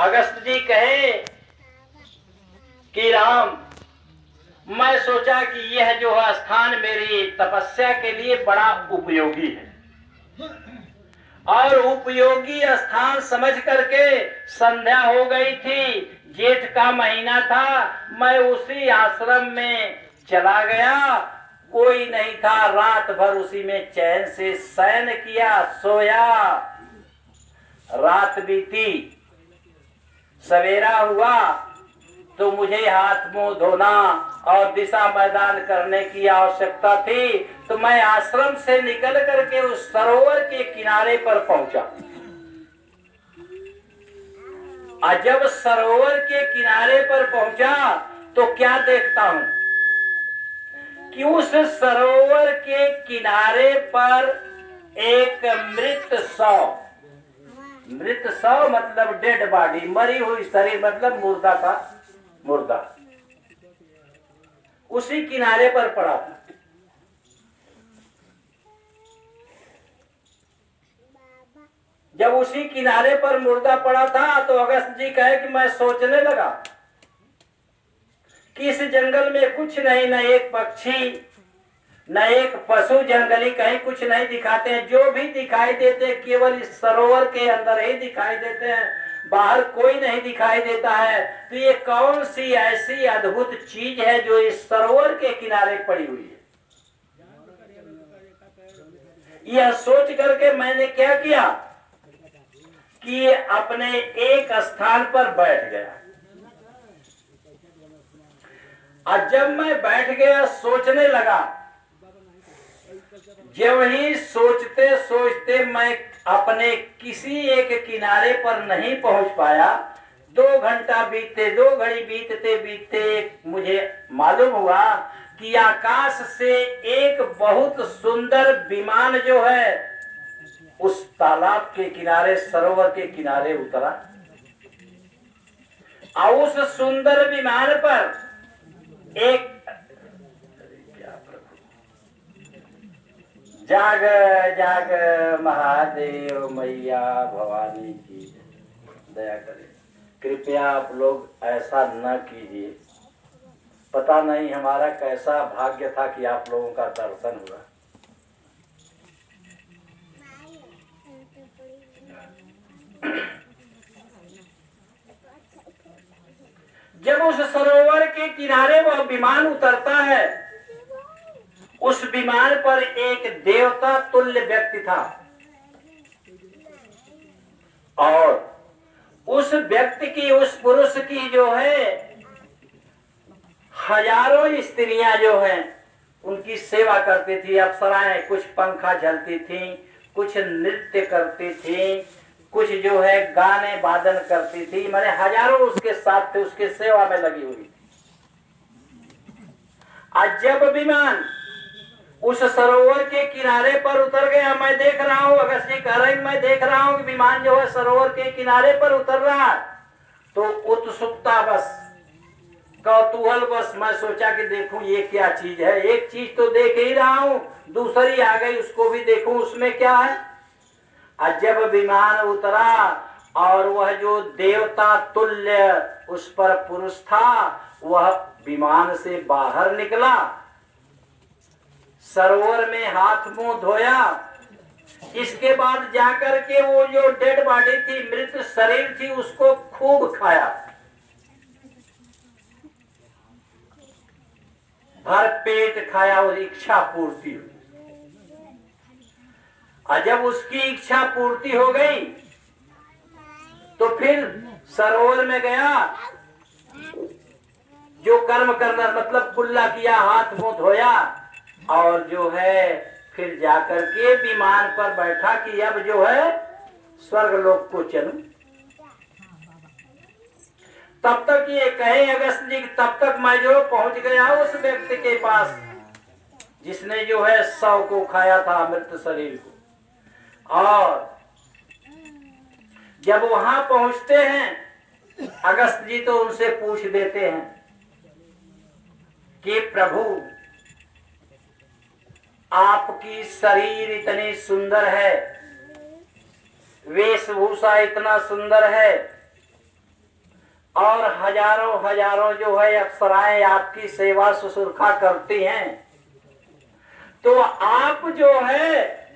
अगस्त जी कहे कि राम, मैं सोचा कि यह जो है स्थान मेरी तपस्या के लिए बड़ा उपयोगी है, और उपयोगी स्थान समझ करके संध्या हो गई थी, जेठ का महीना था, मैं उसी आश्रम में चला गया। कोई नहीं था, रात भर उसी में चैन से शयन किया, सोया। रात बीती, सवेरा हुआ तो मुझे हाथ मुंह धोना और दिशा मैदान करने की आवश्यकता थी, तो मैं आश्रम से निकल करके उस सरोवर के किनारे पर पहुंचा। और जब सरोवर के किनारे पर पहुंचा तो क्या देखता हूं कि उस सरोवर के किनारे पर एक मृत शव मतलब डेड बॉडी, मरी हुई शरीर मतलब मुर्दा का मुर्दा, उसी किनारे पर पड़ा था। जब उसी किनारे पर मुर्दा पड़ा था तो अगस्त जी कहे कि मैं सोचने लगा कि इस जंगल में कुछ नहीं, न एक पक्षी न एक पशु जंगली कहीं कुछ नहीं दिखाते हैं। जो भी दिखाई देते हैं केवल इस सरोवर के अंदर ही दिखाई देते हैं, बाहर कोई नहीं दिखाई देता है। तो ये कौन सी ऐसी अद्भुत चीज है जो इस सरोवर के किनारे पड़ी हुई है? यह सोच करके मैंने क्या किया कि अपने एक स्थान पर बैठ गया। और जब मैं बैठ गया, सोचने लगा, जब ही सोचते सोचते मैं अपने किसी एक किनारे पर नहीं पहुंच पाया, 2 घंटा बीते, 2 घड़ी बीतते बीतते मुझे मालूम हुआ कि आकाश से एक बहुत सुंदर विमान जो है उस तालाब के किनारे, सरोवर के किनारे उतरा। और उस सुंदर विमान पर एक जाग जाग महादेव मैया भवानी की दया करें। कृपया आप लोग ऐसा न कीजिए। पता नहीं हमारा कैसा भाग्य था कि आप लोगों का दर्शन हुआ। जब उस सरोवर के किनारे वह विमान उतरता है, उस विमान पर एक देवता तुल्य व्यक्ति था, और उस व्यक्ति की, उस पुरुष की जो है हजारों स्त्रियां जो हैं उनकी सेवा करती थी। अप्सराएं कुछ पंखा झलती थी, कुछ नृत्य करती थी, कुछ जो है गाने वादन करती थी। मैंने हजारों उसके साथ थे, उसके सेवा में लगी हुई। आज जब विमान उस सरोवर के किनारे पर उतर गया, मैं देख रहा हूँ, अगस्त जी कह रहे हैं, मैं देख रहा हूँ कि विमान जो है सरोवर के किनारे पर उतर रहा है। तो उत्सुकता बस, कौतूहल बस, मैं सोचा कि देखूं ये क्या चीज है। एक चीज तो देख ही रहा हूँ, दूसरी आ गई, उसको भी देखूं उसमें क्या है। आज जब विमान उतरा और वह जो देवता तुल्य उस पर पुरुष था, वह विमान से बाहर निकला, सरोवर में हाथ मुंह धोया, इसके बाद जाकर के वो जो डेड बॉडी थी, मृत शरीर थी, उसको खूब खाया, भर पेट खाया और इच्छा पूर्ति हुई। और जब उसकी इच्छा पूर्ति हो गई तो फिर सरोवर में गया, जो कर्म करना मतलब कुल्ला किया, हाथ मुंह धोया, और जो है फिर जाकर के विमान पर बैठा कि अब जो है स्वर्ग लोक को चलूं। तब तक ये कहे अगस्त जी, तब तक मैं जो पहुंच गया उस व्यक्ति के पास जिसने जो है शव को खाया था, मृत शरीर को। और जब वहां पहुंचते हैं, अगस्त जी तो उनसे पूछ देते हैं कि प्रभु, आपकी शरीर इतनी सुंदर है, वेशभूषा इतना सुंदर है, और हजारों हजारों जो है अप्सराएं आपकी सेवा शुश्रूषा करती हैं, तो आप जो है